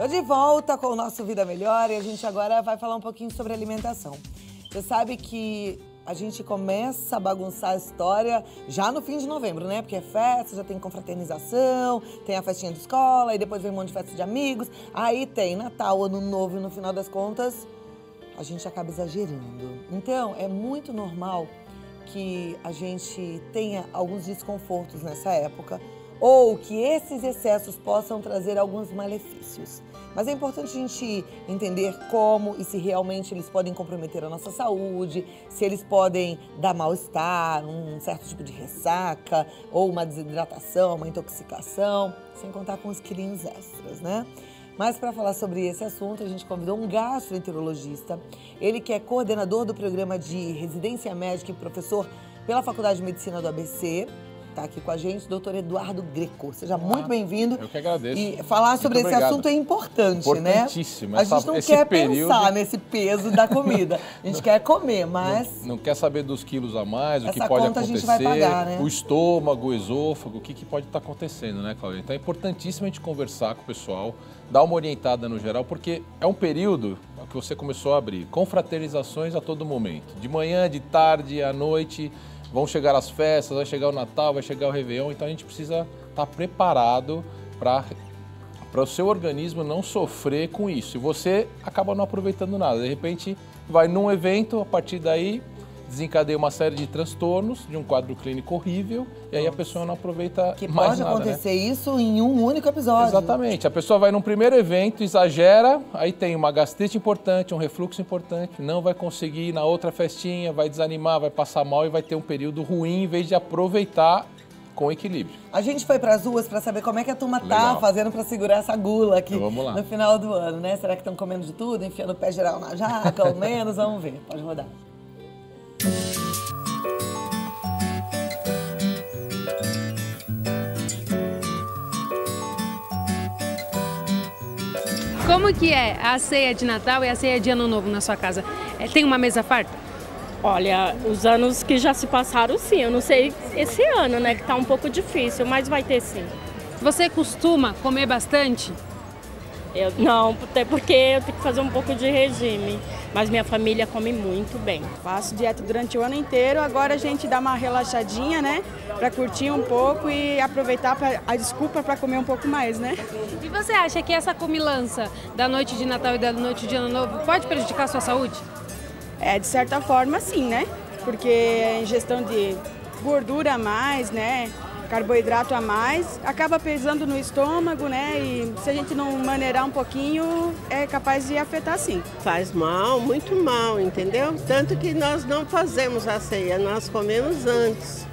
Tô de volta com o nosso Vida Melhor e a gente agora vai falar um pouquinho sobre alimentação. Você sabe que a gente começa a bagunçar a história já no fim de novembro, né? Porque é festa, já tem confraternização, tem a festinha de escola, aí depois vem um monte de festa de amigos, aí tem Natal, Ano Novo e no final das contas a gente acaba exagerando. Então é muito normal que a gente tenha alguns desconfortos nessa época ou que esses excessos possam trazer alguns malefícios. Mas é importante a gente entender como e se realmente eles podem comprometer a nossa saúde, se eles podem dar mal-estar, um certo tipo de ressaca, ou uma desidratação, uma intoxicação, sem contar com os quilinhos extras, né? Mas para falar sobre esse assunto, a gente convidou um gastroenterologista, ele que é coordenador do programa de residência médica e professor pela Faculdade de Medicina do ABC, está aqui com a gente, doutor Eduardo Greco. Seja muito bem-vindo. Eu que agradeço. E falar sobre esse assunto é importante, né? Importantíssimo. A gente não quer pensar nesse peso da comida. A gente quer comer, mas... Não quer saber dos quilos a mais, o que pode acontecer. Essa conta a gente vai pagar, né? O estômago, o esôfago, o que pode estar acontecendo, né, Cláudia? Então é importantíssimo a gente conversar com o pessoal, dar uma orientada no geral, porque é um período que você começou a abrir. Confraternizações a todo momento. De manhã, de tarde, à noite... Vão chegar as festas, vai chegar o Natal, vai chegar o Réveillon, então a gente precisa estar preparado para o seu organismo não sofrer com isso. E você acaba não aproveitando nada. De repente, vai num evento, a partir daí desencadeia uma série de transtornos, de um quadro clínico horrível, e aí a pessoa não aproveita mais nada. Que pode acontecer isso em um único episódio. Exatamente. A pessoa vai num primeiro evento, exagera, aí tem uma gastrite importante, um refluxo importante, não vai conseguir ir na outra festinha, vai desanimar, vai passar mal e vai ter um período ruim, em vez de aproveitar com equilíbrio. A gente foi para as ruas para saber como é que a turma Legal. tá fazendo para segurar essa gula aqui Então, vamos lá. no final do ano, né? Será que estão comendo de tudo, enfiando o pé geral na jaca ou menos? Vamos ver. Pode rodar. Como que é a ceia de Natal e a ceia de Ano Novo na sua casa? Tem uma mesa farta? Olha, os anos que já se passaram, sim. Eu não sei esse ano, né, que tá um pouco difícil, mas vai ter sim. Você costuma comer bastante? Não, até porque eu tenho que fazer um pouco de regime, mas minha família come muito bem. Faço dieta durante o ano inteiro, agora a gente dá uma relaxadinha, né, para curtir um pouco e aproveitar a desculpa para comer um pouco mais, né? E você acha que essa comilança da noite de Natal e da noite de Ano Novo pode prejudicar a sua saúde? De certa forma sim, né? Porque a ingestão de gordura a mais, né, carboidrato a mais, acaba pesando no estômago, né? E se a gente não maneirar um pouquinho, é capaz de afetar sim. Faz mal, muito mal, entendeu? Tanto que nós não fazemos a ceia, nós comemos antes.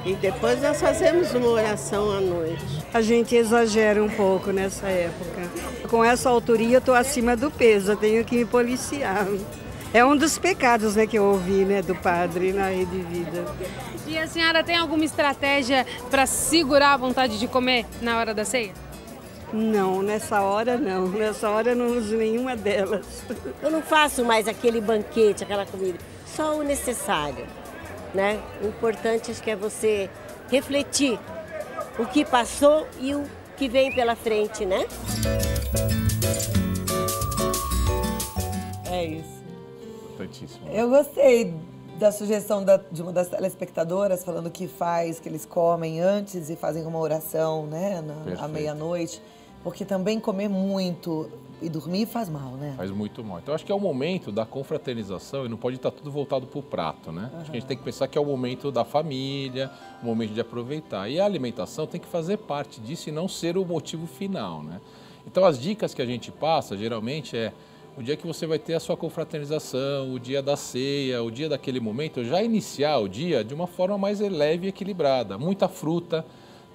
E depois nós fazemos uma oração à noite. A gente exagera um pouco nessa época. Com essa altura eu estou acima do peso, eu tenho que me policiar. É um dos pecados, né, que eu ouvi, né, do padre na Rede Vida. E a senhora tem alguma estratégia para segurar a vontade de comer na hora da ceia? Não, nessa hora não. Nessa hora eu não uso nenhuma delas. Eu não faço mais aquele banquete, aquela comida, só o necessário, né? O importante acho que é você refletir o que passou e o que vem pela frente, né? É isso. Importantíssimo. Eu gostei da sugestão de uma das telespectadoras falando que eles comem antes e fazem uma oração, né, à meia-noite, porque também comer muito e dormir faz mal, né? Faz muito mal. Então acho que é o momento da confraternização e não pode estar tudo voltado para o prato, né? Acho que a gente tem que pensar que é o momento da família, o momento de aproveitar. E a alimentação tem que fazer parte disso e não ser o motivo final, né? Então as dicas que a gente passa geralmente é o dia que você vai ter a sua confraternização, o dia da ceia, o dia daquele momento, já iniciar o dia de uma forma mais leve e equilibrada. Muita fruta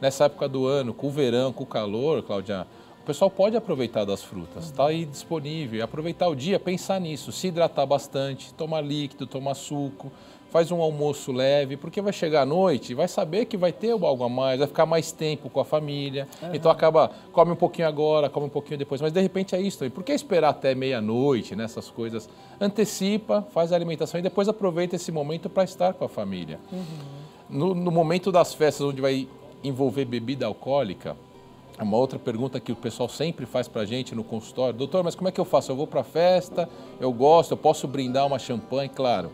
nessa época do ano, com o verão, com o calor, Cláudia, o pessoal pode aproveitar das frutas, está aí disponível. Aproveitar o dia, pensar nisso, se hidratar bastante, tomar líquido, tomar suco, faz um almoço leve, porque vai chegar à noite e vai saber que vai ter algo a mais, vai ficar mais tempo com a família. Então acaba, come um pouquinho agora, come um pouquinho depois, mas de repente é isso também. Por que esperar até meia-noite, né, essas coisas? Antecipa, faz a alimentação e depois aproveita esse momento para estar com a família. No momento das festas, onde vai envolver bebida alcoólica, Uma outra pergunta que o pessoal sempre faz pra gente no consultório: doutor, mas como é que eu faço? Eu vou pra festa, eu gosto, eu posso brindar uma champanhe? Claro,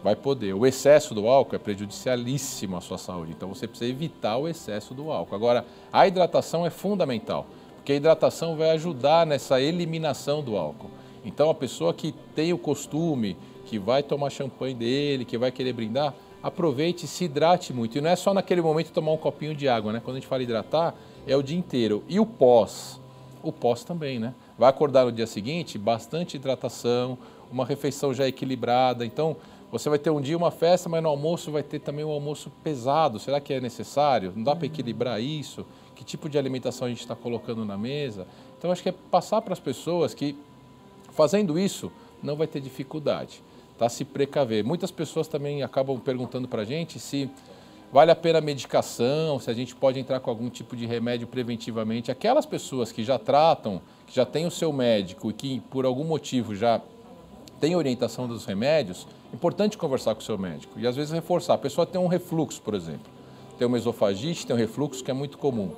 vai poder. O excesso do álcool é prejudicialíssimo à sua saúde, então você precisa evitar o excesso do álcool. Agora, a hidratação é fundamental, porque a hidratação vai ajudar nessa eliminação do álcool. Então, a pessoa que tem o costume, que vai tomar champanhe dele, que vai querer brindar, aproveite e se hidrate muito. E não é só naquele momento tomar um copinho de água, né? Quando a gente fala hidratar, é o dia inteiro. E o pós? O pós também, né? Vai acordar no dia seguinte, bastante hidratação, uma refeição já equilibrada. Então, você vai ter um dia uma festa, mas no almoço vai ter também um almoço pesado. Será que é necessário? Não dá para equilibrar isso? Que tipo de alimentação a gente está colocando na mesa? Então, acho que é passar para as pessoas que, fazendo isso, não vai ter dificuldade, tá? Se precaver. Muitas pessoas também acabam perguntando para a gente se vale a pena a medicação, se a gente pode entrar com algum tipo de remédio preventivamente. Aquelas pessoas que já tratam, que já têm o seu médico e que por algum motivo já tem orientação dos remédios, é importante conversar com o seu médico e às vezes reforçar. A pessoa tem um refluxo, por exemplo, tem uma esofagite, tem um refluxo que é muito comum.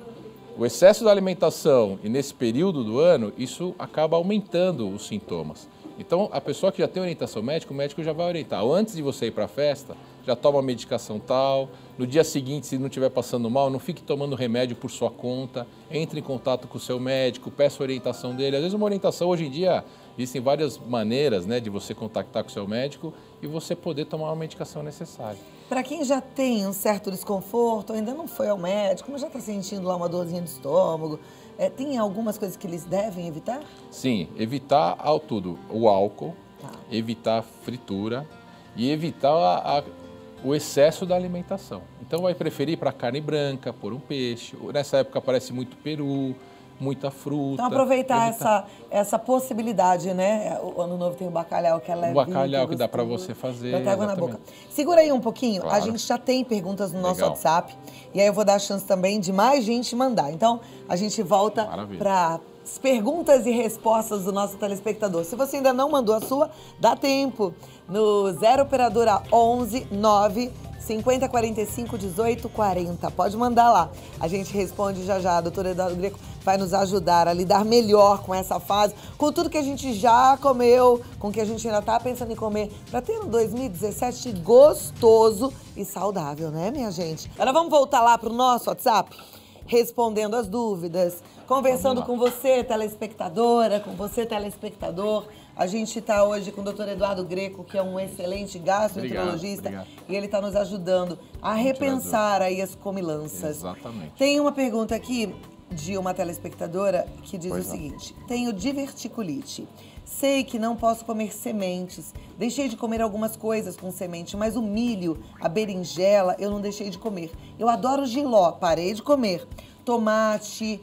O excesso da alimentação e nesse período do ano, isso acaba aumentando os sintomas. Então, a pessoa que já tem orientação médica, o médico já vai orientar. Antes de você ir para a festa, já toma medicação tal. No dia seguinte, se não estiver passando mal, não fique tomando remédio por sua conta. Entre em contato com o seu médico, peça a orientação dele. Às vezes uma orientação, hoje em dia, existem várias maneiras, né, de você contactar com o seu médico e você poder tomar uma medicação necessária. Para quem já tem um certo desconforto, ainda não foi ao médico, mas já está sentindo lá uma dorzinha de estômago, tem algumas coisas que eles devem evitar? Sim, evitar ao tudo, o álcool, evitar a fritura e evitar o excesso da alimentação. Então vai preferir para carne branca, por um peixe. Nessa época aparece muito peru, muita fruta. Então aproveitar essa possibilidade, né? O Ano Novo tem o bacalhau que é levinho. O bacalhau que dá para você fazer. Já tá água na boca. Segura aí um pouquinho, Claro. A gente já tem perguntas no nosso WhatsApp. E aí eu vou dar a chance também de mais gente mandar. Então a gente volta para as perguntas e respostas do nosso telespectador. Se você ainda não mandou a sua, dá tempo. No 0 Operadora 11 9 50 45 18 40. Pode mandar lá. A gente responde já já. A doutora Eduardo Greco vai nos ajudar a lidar melhor com essa fase, com tudo que a gente já comeu, com o que a gente ainda está pensando em comer, para ter um 2017 gostoso e saudável, né, minha gente? Agora vamos voltar lá para o nosso WhatsApp, respondendo as dúvidas, conversando com você, telespectadora, com você, telespectador. A gente está hoje com o doutor Eduardo Greco, que é um excelente gastroenterologista, e ele está nos ajudando a repensar aí as comilanças. Exatamente. Tem uma pergunta aqui de uma telespectadora que diz o seguinte: tenho diverticulite. Sei que não posso comer sementes. Deixei de comer algumas coisas com semente, mas o milho, a berinjela, eu não deixei de comer. Eu adoro jiló, parei de comer. Tomate,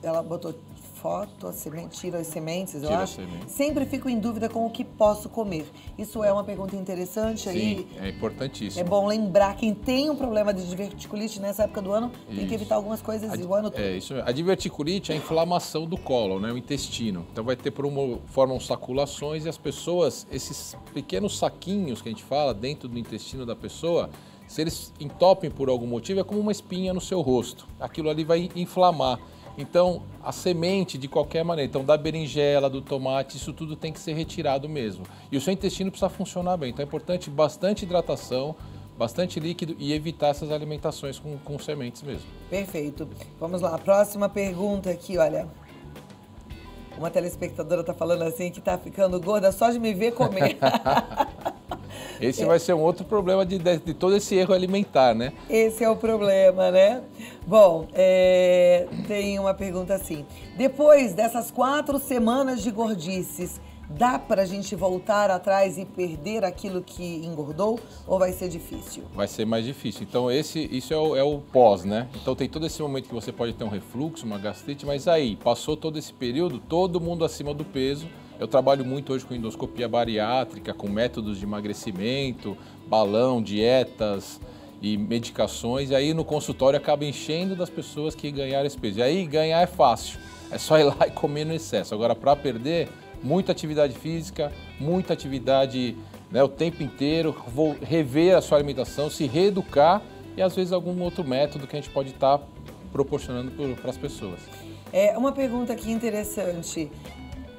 ela botou foto, a semente, tira as sementes, eu acho. Sempre fico em dúvida com o que posso comer. Isso é uma pergunta interessante aí. Sim, é importantíssimo. É bom lembrar, quem tem um problema de diverticulite nessa época do ano, tem que evitar algumas coisas o ano todo. Isso. A diverticulite é a inflamação do cólon, né, o intestino. Então vai ter formam saculações e as pessoas, esses pequenos saquinhos que a gente fala dentro do intestino da pessoa, se eles entopem por algum motivo, é como uma espinha no seu rosto. Aquilo ali vai inflamar. Então, a semente, de qualquer maneira, então da berinjela, do tomate, isso tudo tem que ser retirado mesmo. E o seu intestino precisa funcionar bem. Então é importante bastante hidratação, bastante líquido e evitar essas alimentações com sementes mesmo. Perfeito. Vamos lá, próxima pergunta aqui, olha. Uma telespectadora tá falando assim que tá ficando gorda só de me ver comer. Esse vai ser um outro problema de todo esse erro alimentar, né? Esse é o problema, né? Bom, tem uma pergunta assim. Depois dessas 4 semanas de gordices, dá pra gente voltar atrás e perder aquilo que engordou ou vai ser difícil? Vai ser mais difícil. Então isso é o pós, né? Então tem todo esse momento que você pode ter um refluxo, uma gastrite, mas aí passou todo esse período, todo mundo acima do peso. Eu trabalho muito hoje com endoscopia bariátrica, com métodos de emagrecimento, balão, dietas e medicações. E aí no consultório acaba enchendo das pessoas que ganharam esse peso. E aí ganhar é fácil, é só ir lá e comer no excesso. Agora para perder, muita atividade física, muita atividade, né, o tempo inteiro, rever a sua alimentação, se reeducar e às vezes algum outro método que a gente pode estar proporcionando para as pessoas. Uma pergunta aqui interessante.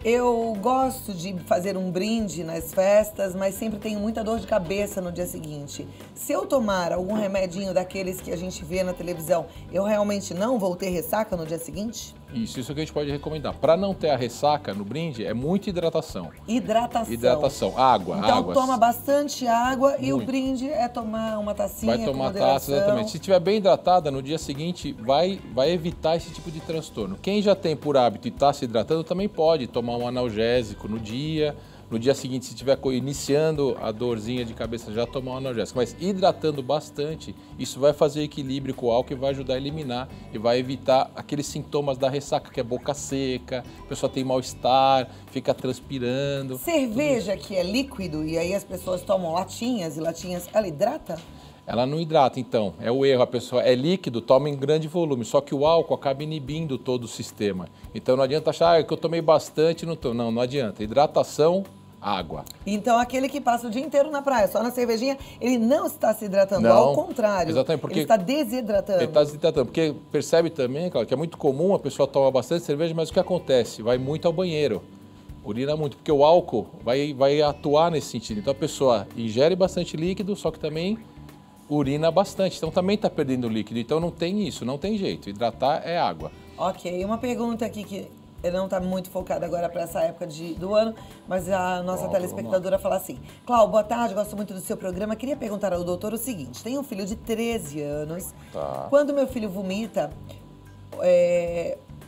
Eu gosto de fazer um brinde nas festas, mas sempre tenho muita dor de cabeça no dia seguinte. Se eu tomar algum remedinho daqueles que a gente vê na televisão, eu realmente não vou ter ressaca no dia seguinte? Isso que a gente pode recomendar. Para não ter a ressaca no brinde, é muita hidratação. Hidratação. Água. Então toma bastante água e o brinde é tomar uma tacinha. Vai tomar taça, exatamente. Se estiver bem hidratada, no dia seguinte vai evitar esse tipo de transtorno. Quem já tem por hábito e está se hidratando também pode tomar um analgésico no dia. No dia seguinte, se estiver iniciando a dorzinha de cabeça, já tomar um analgésico. Mas hidratando bastante, isso vai fazer equilíbrio com o álcool e vai ajudar a eliminar e vai evitar aqueles sintomas da ressaca, que é boca seca, a pessoa tem mal-estar, fica transpirando. Cerveja que é líquido e aí as pessoas tomam latinhas e latinhas, ela hidrata? Ela não hidrata, então. É o erro. A pessoa é líquido, toma em grande volume. Só que o álcool acaba inibindo todo o sistema. Então não adianta achar que eu tomei bastante, não tô. Não adianta. Hidratação, água. Então aquele que passa o dia inteiro na praia, só na cervejinha, ele não está se hidratando. Não, ao contrário. Exatamente, porque ele está desidratando. Ele está desidratando. Porque percebe também, Cláudia, que é muito comum a pessoa tomar bastante cerveja, mas o que acontece? Vai muito ao banheiro. Urina muito, porque o álcool vai atuar nesse sentido. Então a pessoa ingere bastante líquido, só que também urina bastante, então também está perdendo líquido. Então não tem isso, não tem jeito. Hidratar é água. Ok, uma pergunta aqui que não está muito focada agora para essa época do ano, mas a nossa telespectadora fala assim: Cláudio, boa tarde, gosto muito do seu programa. Queria perguntar ao doutor o seguinte: tenho um filho de 13 anos. Tá. Quando meu filho vomita,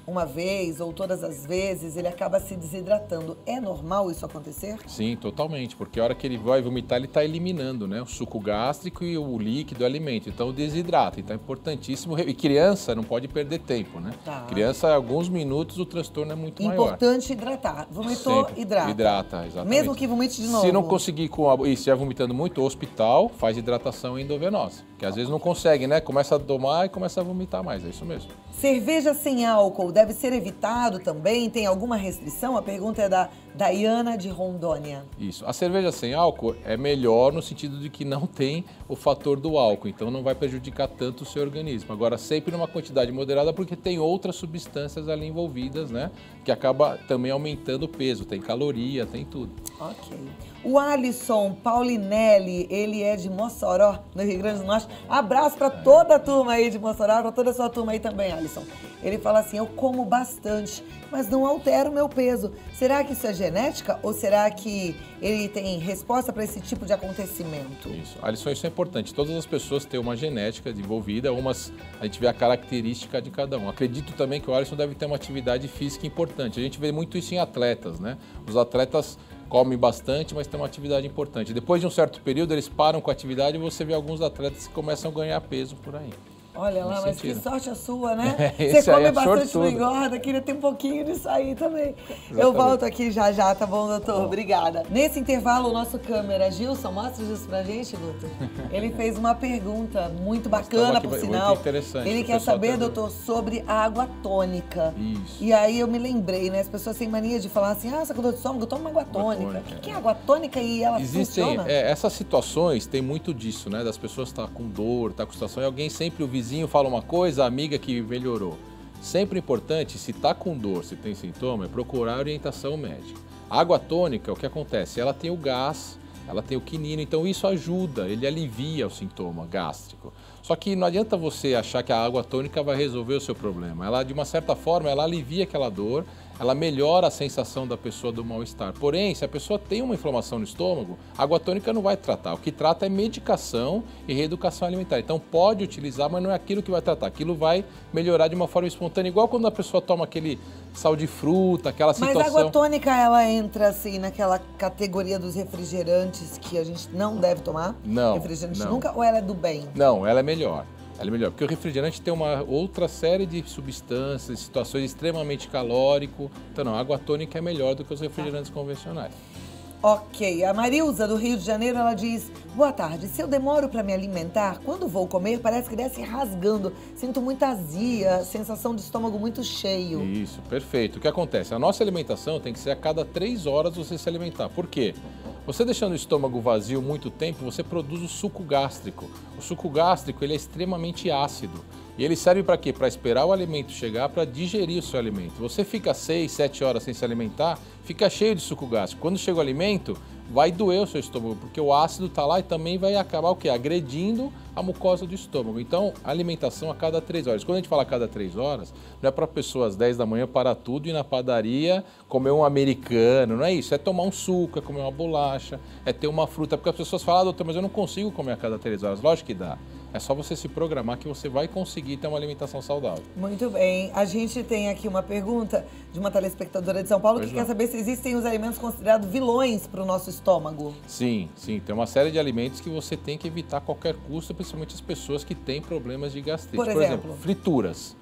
uma vez ou todas as vezes, ele acaba se desidratando. É normal isso acontecer? Sim, totalmente, porque a hora que ele vai vomitar, ele está eliminando, né, o suco gástrico e o líquido, o alimento. Então desidrata. Então é importantíssimo. E criança não pode perder tempo, né? Tá. Criança, alguns minutos, o transtorno é muito maior. Importante hidratar. Vomitou, sempre hidrata. Hidrata, exatamente. Mesmo que vomite de novo. Se não conseguir e estiver vomitando muito, hospital, faz hidratação endovenosa. Que às vezes não consegue, né? Começa a tomar e começa a vomitar mais, é isso mesmo. Cerveja sem álcool deve ser evitado também? Tem alguma restrição? A pergunta é da Daiana de Rondônia. Isso. A cerveja sem álcool é melhor no sentido de que não tem o fator do álcool, então não vai prejudicar tanto o seu organismo. Agora, sempre numa quantidade moderada, porque tem outras substâncias ali envolvidas, né? Que acaba também aumentando o peso, tem caloria, tem tudo. Ok. O Alisson Paulinelli, ele é de Mossoró, no Rio Grande do Norte. Abraço para toda a turma aí de Mossoró, para toda a sua turma aí também, Alisson. Ele fala assim: eu como bastante, mas não altero o meu peso. Será que isso é genética ou será que ele tem resposta para esse tipo de acontecimento? Isso. Alisson, isso é importante. Todas as pessoas têm uma genética envolvida, a gente vê a característica de cada um. Acredito também que o Alisson deve ter uma atividade física importante. A gente vê muito isso em atletas, né? Os atletas comem bastante, mas tem uma atividade importante. Depois de um certo período, eles param com a atividade e você vê alguns atletas que começam a ganhar peso por aí. Olha lá, mas que sorte a sua, né? Esse você come é bastante, sortudo. não engorda, queria ter um pouquinho disso aí também. Exatamente. Eu volto aqui já, tá bom, doutor? Obrigada. Nesse intervalo, o nosso câmera, Gilson, mostra isso pra gente, Guto. Ele fez uma pergunta muito bacana, por sinal. Muito interessante. Ele quer saber, doutor, sobre a água tônica. Isso. E aí eu me lembrei, né? As pessoas têm mania de falar assim: essa com dor de estômago, toma uma água tônica. O que é água tônica e ela funciona? Essas situações, tem muito disso, né? Das pessoas estar com dor, com situação, e alguém sempre, o vizinho fala uma coisa, a amiga que melhorou. Sempre importante, se está com dor, se tem sintoma, é procurar orientação médica. A água tônica, o que acontece? Ela tem o gás, ela tem o quinino, então isso ajuda, ele alivia o sintoma gástrico. Só que não adianta você achar que a água tônica vai resolver o seu problema. Ela, de uma certa forma, ela alivia aquela dor, ela melhora a sensação da pessoa do mal-estar. Porém, se a pessoa tem uma inflamação no estômago, a água tônica não vai tratar. O que trata é medicação e reeducação alimentar. Então pode utilizar, mas não é aquilo que vai tratar. Aquilo vai melhorar de uma forma espontânea, igual quando a pessoa toma aquele sal de fruta, aquela situação... Mas a água tônica, ela entra assim naquela categoria dos refrigerantes que a gente não deve tomar? Não. Refrigerante não. nunca? Ou ela é do bem? Não, ela é melhor. Ela é melhor, porque o refrigerante tem uma outra série de substâncias, situações extremamente calórico. Então não, a água tônica é melhor do que os refrigerantes convencionais. Ok, a Marilza do Rio de Janeiro, ela diz: boa tarde, se eu demoro para me alimentar, quando vou comer parece que desce rasgando, sinto muita azia, sensação de estômago muito cheio. Isso, perfeito. O que acontece? A nossa alimentação tem que ser a cada 3 horas você se alimentar. Por quê? Você deixando o estômago vazio muito tempo, você produz o suco gástrico. O suco gástrico ele é extremamente ácido. E ele serve para quê? Para esperar o alimento chegar, para digerir o seu alimento. Você fica 6, 7 horas sem se alimentar, fica cheio de suco gástrico. Quando chega o alimento, vai doer o seu estômago, porque o ácido está lá e também vai acabar o quê? Agredindo a mucosa do estômago. Então, alimentação a cada 3 horas. Quando a gente fala a cada 3 horas, não é para a pessoa às 10 da manhã parar tudo e ir na padaria comer um americano, não é isso. É tomar um suco, é comer uma bolacha, é ter uma fruta. Porque as pessoas falam, doutor, mas eu não consigo comer a cada 3 horas. Lógico que dá. É só você se programar que você vai conseguir ter uma alimentação saudável. Muito bem. A gente tem aqui uma pergunta de uma telespectadora de São Paulo que quer saber se existem os alimentos considerados vilões para o nosso estômago. Sim, sim. Tem uma série de alimentos que você tem que evitar a qualquer custo, principalmente as pessoas que têm problemas de gastrite. Por exemplo, frituras.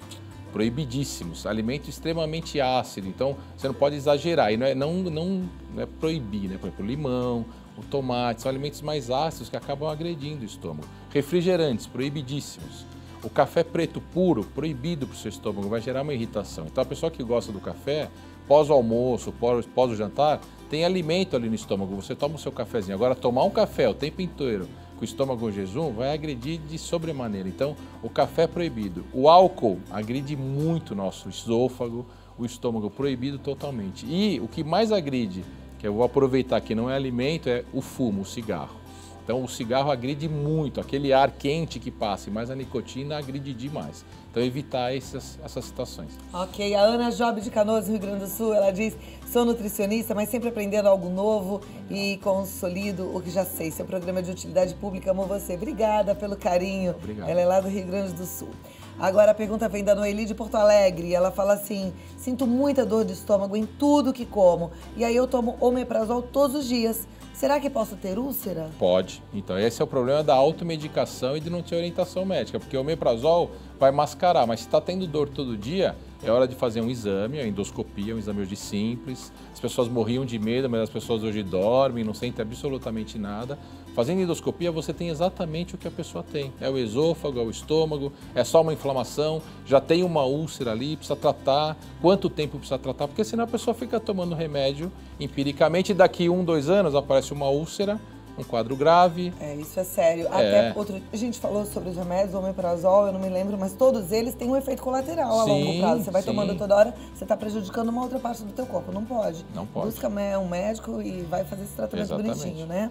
Proibidíssimos. Alimento extremamente ácido. Então, você não pode exagerar. E não é proibir, né? Por exemplo, limão, o tomate, são alimentos mais ácidos que acabam agredindo o estômago. Refrigerantes, proibidíssimos. O café preto puro, proibido para o seu estômago, vai gerar uma irritação. Então a pessoa que gosta do café, pós o almoço, pós o jantar, tem alimento ali no estômago, você toma o seu cafezinho. Agora tomar um café o tempo inteiro com o estômago em jejum vai agredir de sobremaneira. Então o café é proibido. O álcool agride muito o nosso esôfago, o estômago proibido totalmente. E o que mais agride, que eu vou aproveitar que não é alimento, é o fumo, o cigarro. Então o cigarro agride muito, aquele ar quente que passa, mas a nicotina agride demais. Então evitar essas situações. Ok, a Ana Job de Canoas, Rio Grande do Sul, ela diz, sou nutricionista, mas sempre aprendendo algo novo e consolido o que já sei. Seu programa de utilidade pública, amo você. Obrigada pelo carinho. Obrigado. Ela é lá do Rio Grande do Sul. Agora a pergunta vem da Noeli de Porto Alegre. Ela fala assim, sinto muita dor de estômago em tudo que como. E aí eu tomo omeprazol todos os dias. Será que posso ter úlcera? Pode. Então esse é o problema da automedicação e de não ter orientação médica, porque o omeprazol vai mascarar, mas se está tendo dor todo dia, é hora de fazer um exame, a endoscopia, um exame hoje simples. As pessoas morriam de medo, mas as pessoas hoje dormem, não sentem absolutamente nada. Fazendo endoscopia, você tem exatamente o que a pessoa tem. É o esôfago, é o estômago, é só uma inflamação, já tem uma úlcera ali, precisa tratar. Quanto tempo precisa tratar? Porque senão a pessoa fica tomando remédio empiricamente e daqui 1, 2 anos aparece uma úlcera, um quadro grave. É, isso é sério. Até a gente falou sobre os remédios, o omeprazol, eu não me lembro, mas todos eles têm um efeito colateral a longo prazo. Você vai tomando toda hora, você está prejudicando uma outra parte do teu corpo. Não pode. Não pode. Busca um médico e vai fazer esse tratamento bonitinho, né?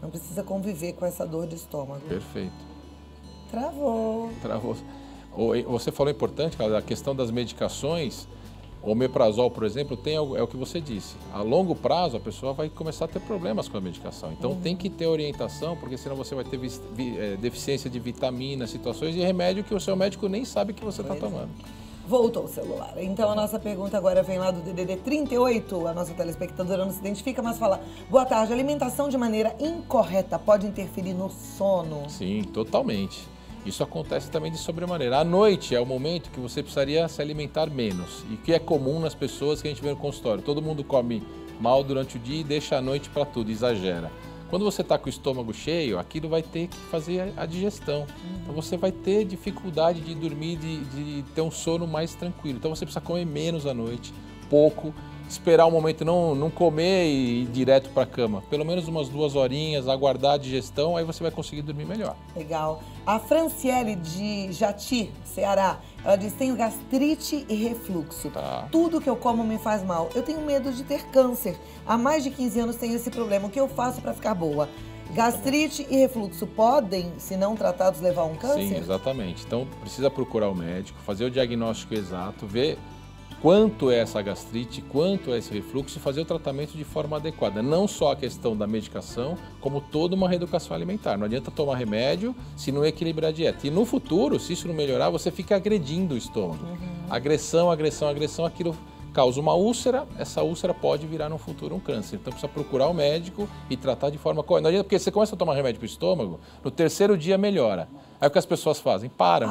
Não precisa conviver com essa dor de estômago. Perfeito. Travou. Você falou importante, cara, a questão das medicações. O omeprazol, por exemplo, é o que você disse. A longo prazo, a pessoa vai começar a ter problemas com a medicação. Então, tem que ter orientação, porque senão você vai ter deficiência de vitaminas, situações de remédio que o seu médico nem sabe que você está tomando. Voltou o celular. Então, a nossa pergunta agora vem lá do DDD 38. A nossa telespectadora não se identifica, mas fala: boa tarde, alimentação de maneira incorreta pode interferir no sono? Sim, totalmente. Isso acontece também de sobremaneira. À noite é o momento que você precisaria se alimentar menos. E que é comum nas pessoas que a gente vê no consultório. Todo mundo come mal durante o dia e deixa a noite para tudo, exagera. Quando você está com o estômago cheio, aquilo vai ter que fazer a digestão. Então você vai ter dificuldade de dormir, de ter um sono mais tranquilo. Então você precisa comer menos à noite, pouco. Esperar um momento, não comer e ir direto para a cama. Pelo menos umas 2 horinhas, aguardar a digestão, aí você vai conseguir dormir melhor. Legal. A Franciele de Jati, Ceará, ela diz: tenho gastrite e refluxo. Tudo que eu como me faz mal. Eu tenho medo de ter câncer. Há mais de 15 anos tenho esse problema. O que eu faço para ficar boa? Gastrite e refluxo podem, se não tratados, levar a um câncer? Sim, exatamente. Então precisa procurar o médico, fazer o diagnóstico exato, ver quanto é essa gastrite, quanto é esse refluxo e fazer o tratamento de forma adequada. Não só a questão da medicação, como toda uma reeducação alimentar. Não adianta tomar remédio se não equilibrar a dieta. E no futuro, se isso não melhorar, você fica agredindo o estômago. Agressão, aquilo causa uma úlcera, essa úlcera pode virar no futuro um câncer. Então precisa procurar o médico e tratar de forma correta. Não adianta, porque você começa a tomar remédio para o estômago, no 3º dia melhora. Aí o que as pessoas fazem? Param.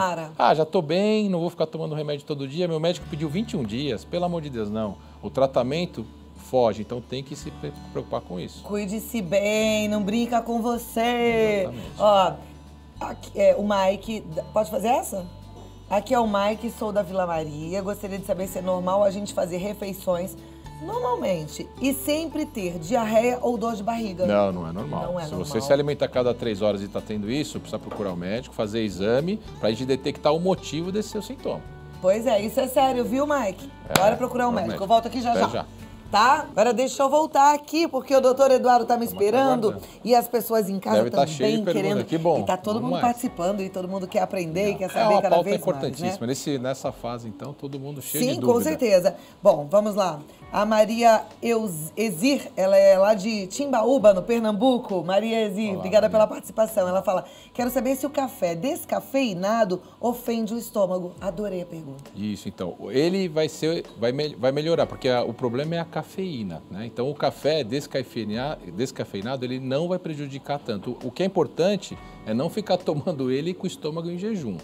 Já estou bem, não vou ficar tomando remédio todo dia. Meu médico pediu 21 dias. Pelo amor de Deus, não. O tratamento foge, então tem que se preocupar com isso. Cuide-se bem, não brinca com você. Exatamente. Ó, aqui, o Mike, pode fazer essa? Aqui é o Mike, sou da Vila Maria. Gostaria de saber se é normal a gente fazer refeições Normalmente. E sempre ter diarreia ou dor de barriga. Não, não é normal. Não é se normal. você se alimenta a cada 3 horas e está tendo isso, precisa procurar o médico, fazer exame, para a gente detectar o motivo desse seu sintoma. Pois é, isso é sério, viu, Mike? Bora procurar um médico. Eu volto aqui já. Tá? Agora deixa eu voltar aqui, porque o doutor Eduardo tá me esperando e as pessoas em casa também querendo. Que bom. E tá todo mundo participando e todo mundo quer aprender e quer saber uma cada pauta vez importantíssima. mais, né? Nessa fase, então, todo mundo cheio de dúvida. Sim, com certeza. Bom, vamos lá. A Maria Exir, ela é lá de Timbaúba, no Pernambuco. Maria Exir, obrigada pela participação. Ela fala, quero saber se o café descafeinado ofende o estômago. Adorei a pergunta. Isso, então. Ele vai melhorar, porque o problema é a cafeína, né? Então, o café descafeinado, ele não vai prejudicar tanto. O que é importante é não ficar tomando ele com o estômago em jejum.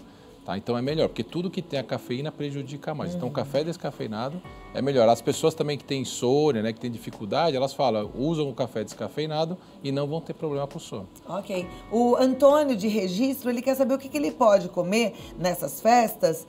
Tá? Então é melhor, porque tudo que tem a cafeína prejudica mais. Então o café descafeinado é melhor. As pessoas também que têm insônia, né, que têm dificuldade, elas falam, usam o café descafeinado e não vão ter problema com o sono. Ok. O Antônio de Registro, ele quer saber o que ele pode comer nessas festas,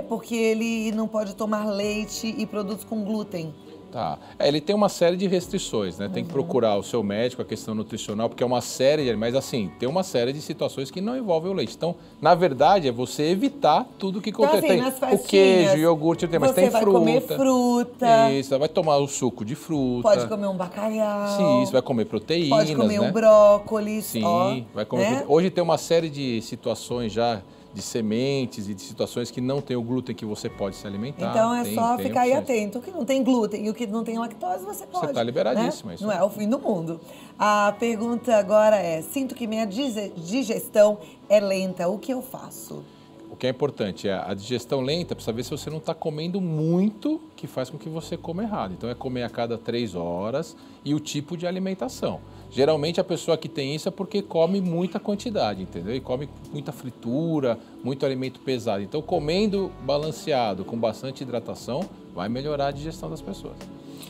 porque ele não pode tomar leite e produtos com glúten. Tá. Ele tem uma série de restrições, né? Tem que procurar o seu médico, a questão nutricional, porque é uma série, mas assim, tem uma série de situações que não envolvem o leite. Então, na verdade, é você evitar tudo que contém. Então, assim, o queijo, iogurte, mas tem fruta. Você vai comer fruta. Isso, vai tomar o suco de fruta. Pode comer um bacalhau. Sim, isso, vai comer proteínas, pode comer um brócolis. Sim, vai comer, né? Hoje tem uma série de situações já de sementes e de situações que não tem o glúten que você pode se alimentar. Então é só ficar aí atento. O que não tem glúten e o que não tem lactose, você pode. Você está liberadíssimo. Né? Não é o fim do mundo. A pergunta agora é, sinto que minha digestão é lenta, o que eu faço? O que é importante é a digestão lenta, para saber se você não está comendo muito, que faz com que você coma errado. Então é comer a cada 3 horas e o tipo de alimentação. Geralmente a pessoa que tem isso é porque come muita quantidade, entendeu? E come muita fritura, muito alimento pesado. Então comendo balanceado, com bastante hidratação, vai melhorar a digestão das pessoas.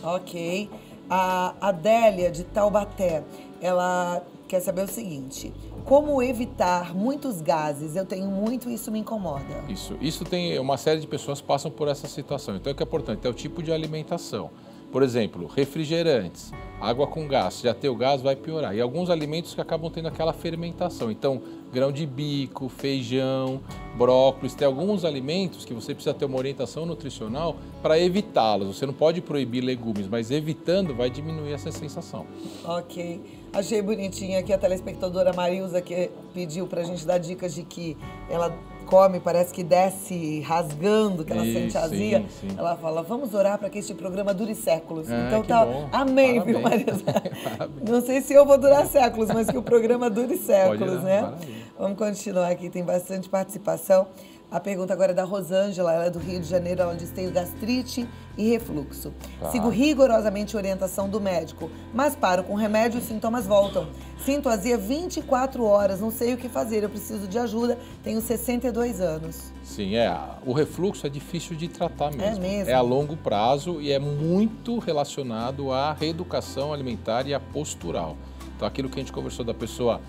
Ok. A Adélia de Taubaté, ela quer saber o seguinte, como evitar muitos gases? Eu tenho muito e isso me incomoda. Isso tem uma série de pessoas que passam por essa situação. Então o que é importante é o tipo de alimentação. Por exemplo, refrigerantes, água com gás, se já tem o gás vai piorar. E alguns alimentos que acabam tendo aquela fermentação. Então, grão de bico, feijão, brócolis, tem alguns alimentos que você precisa ter uma orientação nutricional para evitá-los. Você não pode proibir legumes, mas evitando vai diminuir essa sensação. Ok. Achei bonitinha aqui a telespectadora Marilza que pediu para a gente dar dicas de que ela come, parece que desce rasgando, que ela sente azia. Sim. Ela fala, vamos orar para que este programa dure séculos. Então tá, bom. Amém, viu, Marisa? Não sei se eu vou durar séculos, mas que o programa dure séculos, né? Maravilha. Vamos continuar aqui, tem bastante participação. A pergunta agora é da Rosângela, ela é do Rio de Janeiro, ela diz que tem gastrite e refluxo. Sigo rigorosamente a orientação do médico, mas paro com remédio e os sintomas voltam. Sinto azia 24 horas, não sei o que fazer, eu preciso de ajuda, tenho 62 anos. Sim, o refluxo é difícil de tratar mesmo. É mesmo? É a longo prazo e é muito relacionado à reeducação alimentar e à postural. Então aquilo que a gente conversou da pessoa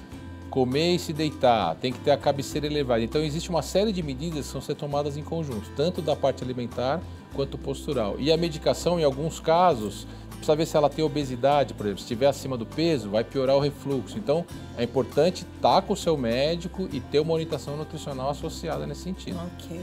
comer e se deitar, tem que ter a cabeceira elevada. Então existe uma série de medidas que são ser tomadas em conjunto, tanto da parte alimentar quanto postural. E a medicação, em alguns casos, precisa ver se ela tem obesidade, por exemplo, se estiver acima do peso, vai piorar o refluxo. Então é importante estar com o seu médico e ter uma orientação nutricional associada nesse sentido. Ok.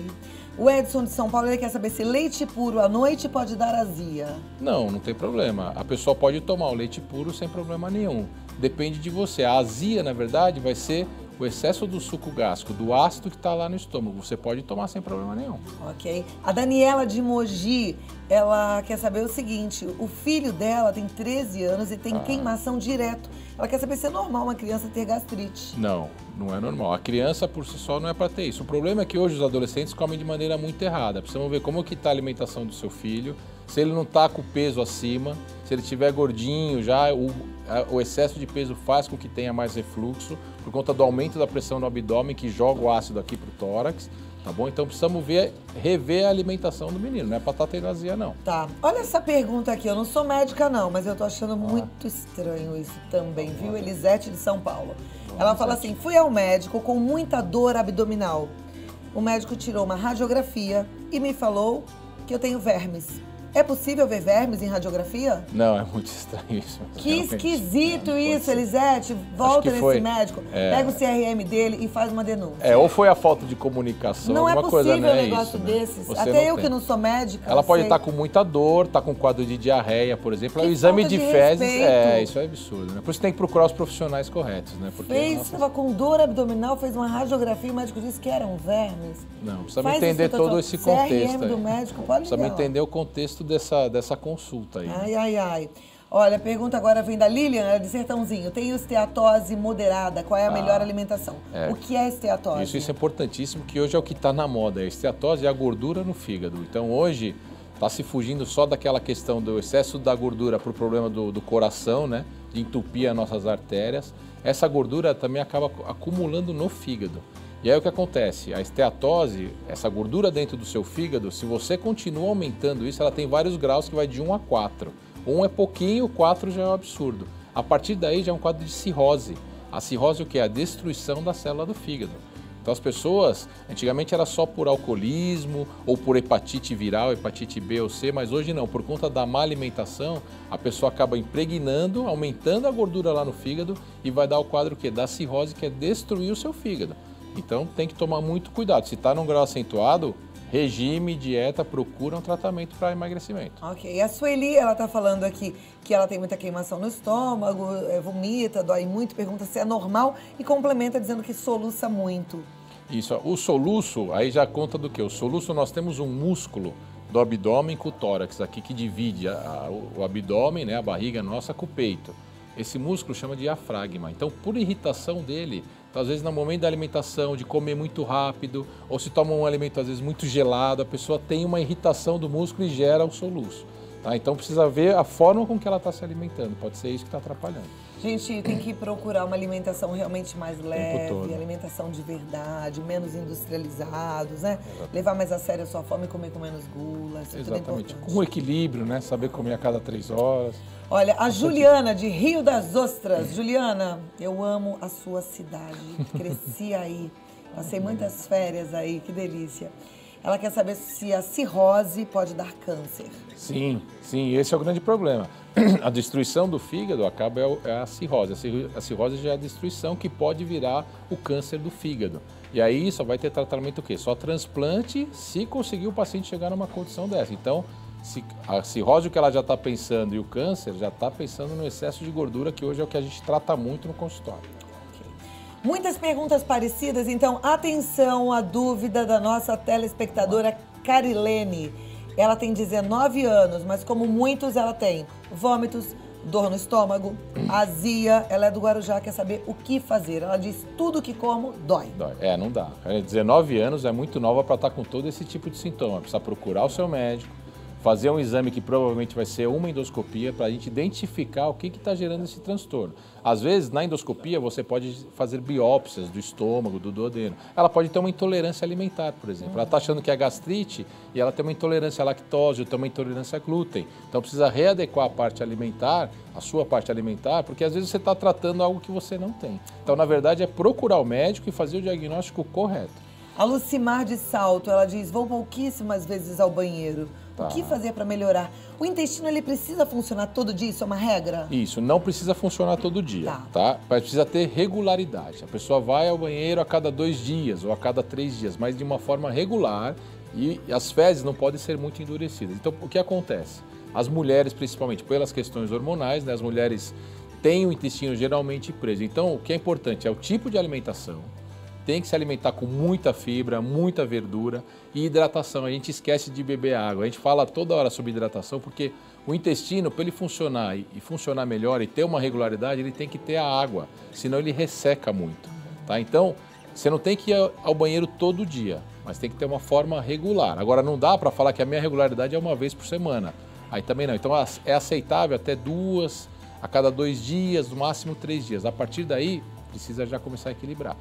O Edson de São Paulo ele quer saber se leite puro à noite pode dar azia. Não, não tem problema. A pessoa pode tomar o leite puro sem problema nenhum. Depende de você. A azia, na verdade, vai ser o excesso do suco gástrico, do ácido que está lá no estômago. Você pode tomar sem problema nenhum. Ok. A Daniela de Mogi, ela quer saber o seguinte, o filho dela tem 13 anos e tem queimação direto. Ela quer saber se é normal uma criança ter gastrite. Não, não é normal. A criança por si só não é para ter isso. O problema é que hoje os adolescentes comem de maneira muito errada. Precisamos ver como que está a alimentação do seu filho, se ele não está com o peso acima, se ele estiver gordinho já, o excesso de peso faz com que tenha mais refluxo, por conta do aumento da pressão no abdômen que joga o ácido aqui para o tórax. Tá bom? Então precisamos rever a alimentação do menino, não é pra estar tendo azia, não. Tá. Olha essa pergunta aqui, eu não sou médica não, mas eu tô achando muito estranho isso também, viu? Elisete de São Paulo. Ela fala assim, fui ao médico com muita dor abdominal. O médico tirou uma radiografia e me falou que eu tenho vermes. É possível ver vermes em radiografia? Não, é muito estranho isso. Que esquisito isso, Elisete. Volta nesse médico, pega o CRM dele e faz uma denúncia. Ou foi a falta de comunicação, não alguma coisa, né? Não é possível um negócio desses. Até eu que não sou médica. Ela pode estar com muita dor, tá com quadro de diarreia, por exemplo. O exame de fezes, isso é absurdo, né? Por isso tem que procurar os profissionais corretos, né? Porque estava com dor abdominal, fez uma radiografia e o médico disse que eram vermes. Não, precisa entender todo esse contexto. CRM do médico, pode precisa entender o contexto dessa consulta aí. Ai. Olha, a pergunta agora vem da Lilian, ela é de Sertãozinho. Tenho esteatose moderada, qual é a melhor alimentação? O que é esteatose? Isso é importantíssimo, que hoje é o que está na moda. A esteatose é a gordura no fígado. Então hoje está se fugindo só daquela questão do excesso da gordura para o problema do coração, né? De entupir as nossas artérias. Essa gordura também acaba acumulando no fígado. E aí o que acontece? A esteatose, essa gordura dentro do seu fígado, se você continua aumentando isso, ela tem vários graus que vai de 1 a 4. 1 é pouquinho, 4 já é um absurdo. A partir daí já é um quadro de cirrose. A cirrose o que é? A destruição da célula do fígado. Então as pessoas, antigamente era só por alcoolismo ou por hepatite viral, hepatite B ou C, mas hoje não. Por conta da má alimentação, a pessoa acaba impregnando, aumentando a gordura lá no fígado e vai dar o quadro que é da cirrose, que é destruir o seu fígado. Então tem que tomar muito cuidado. Se está num grau acentuado, regime, dieta, procura um tratamento para emagrecimento. Ok. E a Sueli, ela está falando aqui que ela tem muita queimação no estômago, vomita, dói muito, pergunta se é normal e complementa dizendo que soluça muito. Isso. O soluço, aí já conta do quê? O soluço, nós temos um músculo do abdômen com o tórax aqui que divide o abdômen, né, a barriga nossa, com o peito. Esse músculo chama de diafragma. Então, por irritação dele, então, às vezes no momento da alimentação, de comer muito rápido, ou se toma um alimento às vezes muito gelado, a pessoa tem uma irritação do músculo e gera o soluço. Tá? Então precisa ver a forma com que ela está se alimentando, pode ser isso que está atrapalhando. Gente, tem que procurar uma alimentação realmente mais leve, alimentação de verdade, menos industrializados, né? Exatamente. Levar mais a sério a sua fome e comer com menos gula, isso é tudo importante. Com equilíbrio, né? Saber comer a cada 3 horas. Olha, a Juliana, de Rio das Ostras. Juliana, eu amo a sua cidade, cresci aí, passei muitas férias aí, que delícia. Ela quer saber se a cirrose pode dar câncer. Sim, esse é o grande problema. A destruição do fígado é a cirrose. A cirrose já é a destruição que pode virar o câncer do fígado. E aí só vai ter tratamento o quê? Só transplante se conseguir o paciente chegar numa condição dessa. Então, a cirrose, o que ela já está pensando, e o câncer já está pensando no excesso de gordura, que hoje é o que a gente trata muito no consultório. Muitas perguntas parecidas, então atenção à dúvida da nossa telespectadora Carilene. Ela tem 19 anos, mas como muitos ela tem vômitos, dor no estômago, azia. Ela é do Guarujá, quer saber o que fazer. Ela diz tudo que como dói. Não dá. 19 anos é muito nova para estar com todo esse tipo de sintoma. Precisa procurar o seu médico, fazer um exame que provavelmente vai ser uma endoscopia para a gente identificar o que está gerando esse transtorno. Às vezes, na endoscopia, você pode fazer biópsias do estômago, do duodeno. Ela pode ter uma intolerância alimentar, por exemplo. Ela está achando que é gastrite e ela tem uma intolerância à lactose, ou tem uma intolerância a glúten. Então, precisa readequar a parte alimentar, a sua parte alimentar, porque às vezes você está tratando algo que você não tem. Então, na verdade, é procurar o médico e fazer o diagnóstico correto. A Lucimar de Salto, ela diz, vou pouquíssimas vezes ao banheiro. O que fazer para melhorar? O intestino, ele precisa funcionar todo dia? Isso é uma regra? Isso, não precisa funcionar todo dia, tá? Mas precisa ter regularidade. A pessoa vai ao banheiro a cada 2 dias ou a cada 3 dias, mas de uma forma regular, e as fezes não podem ser muito endurecidas. Então, o que acontece? As mulheres, principalmente pelas questões hormonais, né, as mulheres têm o intestino geralmente preso. Então, o que é importante é o tipo de alimentação. Tem que se alimentar com muita fibra, muita verdura e hidratação. A gente esquece de beber água. A gente fala toda hora sobre hidratação porque o intestino, para ele funcionar e funcionar melhor e ter uma regularidade, ele tem que ter a água, senão ele resseca muito. Tá? Então, você não tem que ir ao banheiro todo dia, mas tem que ter uma forma regular. Agora, não dá para falar que a minha regularidade é uma vez por semana. Aí também não. Então, é aceitável até 2 a cada 2 dias, no máximo 3 dias. A partir daí, precisa já começar a equilibrar.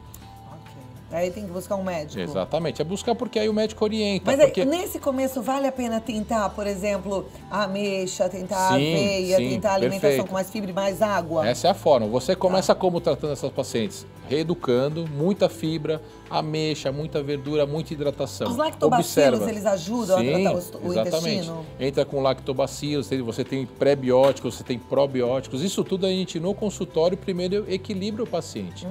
Aí tem que buscar um médico. Exatamente, é buscar porque aí o médico orienta. Mas porque... nesse começo vale a pena tentar, por exemplo, a ameixa, tentar a aveia, tentar a alimentação com mais fibra e mais água? Essa é a forma. Você começa como tratando essas pacientes? reeducando, muita fibra, ameixa, muita verdura, muita hidratação. Os lactobacilos, Observa. eles ajudam Sim, a tratar o exatamente. intestino? Entra com lactobacilos, você tem pré-bióticos, você tem probióticos. Isso tudo a gente no consultório primeiro equilibra o paciente.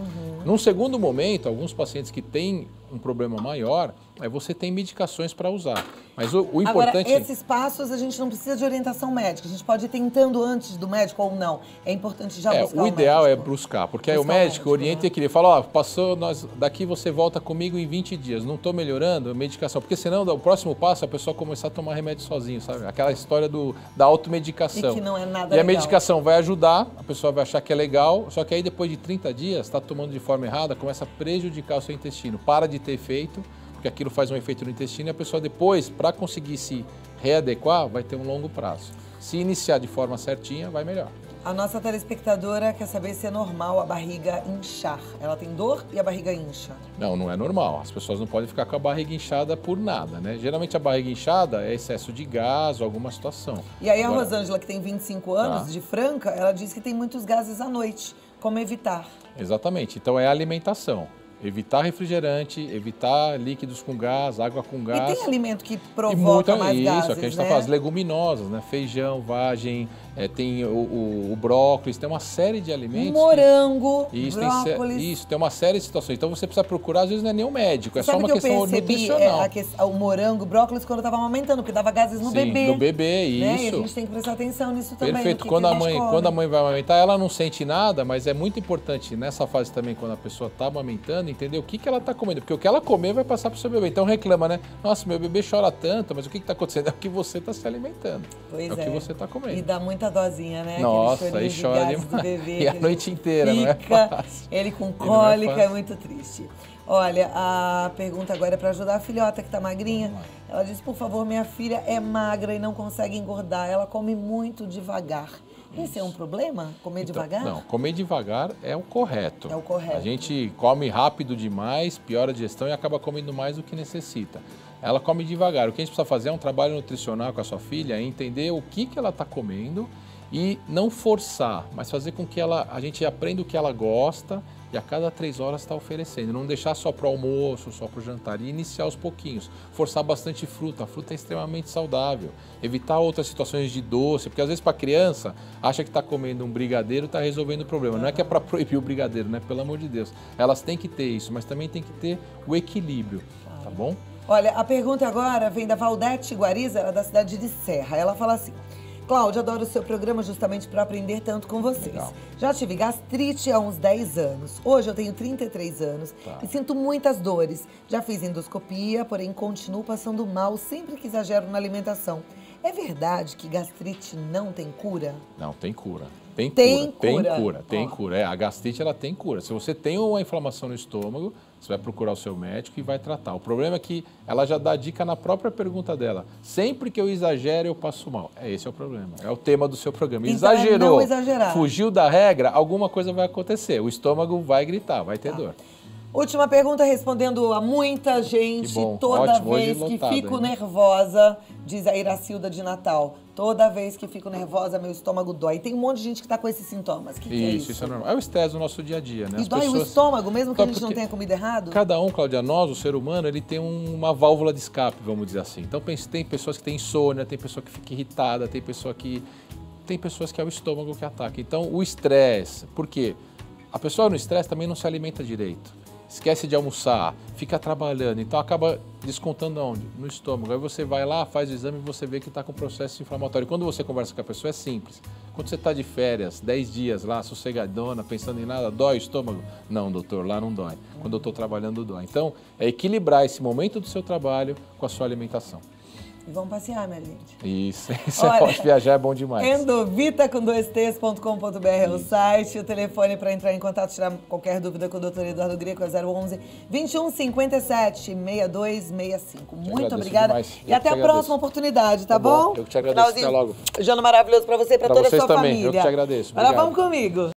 Num segundo momento, alguns pacientes que têm um problema maior, você tem medicações para usar. Mas o importante... Agora, esses passos a gente não precisa de orientação médica. A gente pode ir tentando antes do médico ou não. É importante já buscar o ideal médico. é buscar, porque aí o médico orienta e equilibra. Fala, passou, daqui você volta comigo em 20 dias. Não estou melhorando, a medicação. Porque senão o próximo passo é a pessoa começar a tomar remédio sozinho, sabe? Aquela história da automedicação. E que não é nada legal. E a medicação vai ajudar, a pessoa vai achar que é legal, só que aí depois de 30 dias, está tomando de forma errada, começa a prejudicar o seu intestino. Para de ter efeito, porque aquilo faz um efeito no intestino e a pessoa depois, para conseguir se readequar, vai ter um longo prazo. Se iniciar de forma certinha, vai melhor. A nossa telespectadora quer saber se é normal a barriga inchar. Ela tem dor e a barriga incha. Não, não é normal. As pessoas não podem ficar com a barriga inchada por nada, né? Geralmente a barriga inchada é excesso de gás ou alguma situação. E aí a Rosângela, que tem 25 anos, de Franca, ela diz que tem muitos gases à noite. Como evitar? Exatamente. Então é a alimentação. Evitar refrigerante, evitar líquidos com gás, água com gás. E tem alimento que provoca mais gases, isso, é que a gente está né? falando, as leguminosas, né? Feijão, vagem, tem o brócolis, tem uma série de alimentos. Morango, brócolis. Tem uma série de situações. Então você precisa procurar, às vezes não é nem um médico, é só uma questão nutricional. O morango, o brócolis, quando eu estava amamentando, porque dava gases no bebê. No bebê, né? isso. E a gente tem que prestar atenção nisso também. Perfeito. Quando a mãe vai amamentar, ela não sente nada, mas é muito importante nessa fase também, quando a pessoa está amamentando, entender o que ela está comendo. Porque o que ela comer vai passar para o seu bebê. Então reclama, né? Nossa, meu bebê chora tanto, mas o que está acontecendo? É o que você está se alimentando. Pois é o que você está comendo. E dá muita dosinha, né? Nossa, aí chora demais. Do bebê, e a noite inteira, não é fácil. Ele com cólica, é muito triste. Olha, a pergunta agora é para ajudar a filhota que está magrinha. Ela diz, por favor, minha filha é magra e não consegue engordar. Ela come muito devagar. Esse é um problema? Comer devagar? Não, comer devagar é o correto. É o correto. A gente come rápido demais, piora a digestão e acaba comendo mais do que necessita. Ela come devagar. O que a gente precisa fazer é um trabalho nutricional com a sua filha, entender o que ela está comendo e não forçar, mas fazer com que a gente aprenda o que ela gosta e a cada 3 horas está oferecendo. Não deixar só para o almoço, só para o jantar e iniciar aos pouquinhos. Forçar bastante fruta. A fruta é extremamente saudável. Evitar outras situações de doce, porque às vezes para a criança acha que está comendo um brigadeiro, está resolvendo o problema. Não é que é para proibir o brigadeiro, né? Pelo amor de Deus. Elas têm que ter isso, mas também tem que ter o equilíbrio, tá bom? Olha, a pergunta agora vem da Valdete Guariza, ela é da cidade de Serra. Ela fala assim: Cláudia, adoro o seu programa justamente para aprender tanto com vocês. Legal. Já tive gastrite há uns 10 anos. Hoje eu tenho 33 anos e sinto muitas dores. Já fiz endoscopia, porém continuo passando mal sempre que exagero na alimentação. É verdade que gastrite não tem cura? Não, tem cura. Tem cura. A gastrite, ela tem cura. Se você tem uma inflamação no estômago, você vai procurar o seu médico e vai tratar. O problema é que ela já dá dica na própria pergunta dela. Sempre que eu exagero, eu passo mal. Esse é o problema. É o tema do seu programa. Então, exagerou, não exagerar. Fugiu da regra, alguma coisa vai acontecer. O estômago vai gritar, vai ter dor. Última pergunta, respondendo a muita gente. Toda vez que fico nervosa, diz a Iracilda de Natal. Toda vez que fico nervosa, meu estômago dói. Tem um monte de gente que está com esses sintomas. Que é isso? Isso é normal. É o estresse do nosso dia a dia, né? E dói o estômago, mesmo que a gente não tenha comido errado? Cada um, Cláudia, nós, o ser humano, ele tem uma válvula de escape, vamos dizer assim. Então, tem pessoas que têm insônia, tem pessoa que fica irritada, tem pessoas que é o estômago que ataca. Então, o estresse, por quê? A pessoa no estresse também não se alimenta direito. Esquece de almoçar, fica trabalhando, então acaba descontando onde? No estômago. Aí você vai lá, faz o exame e você vê que está com processo inflamatório. Quando você conversa com a pessoa é simples. Quando você está de férias, 10 dias lá, sossegadona, pensando em nada, dói o estômago? Não, doutor, lá não dói. Quando eu estou trabalhando, dói. Então, é equilibrar esse momento do seu trabalho com a sua alimentação. E vamos passear, minha gente. Isso. Olha, pode viajar, é bom demais. Endovita com 2ts.com.br é o site. O telefone para entrar em contato, tirar qualquer dúvida com o Dr. Eduardo Greco é 011 21 57 6265. Muito obrigada. E até a próxima oportunidade, tá bom? Eu que te agradeço. Até logo. Jano maravilhoso para você e para toda a sua também. família. Eu que te agradeço. Agora vamos comigo.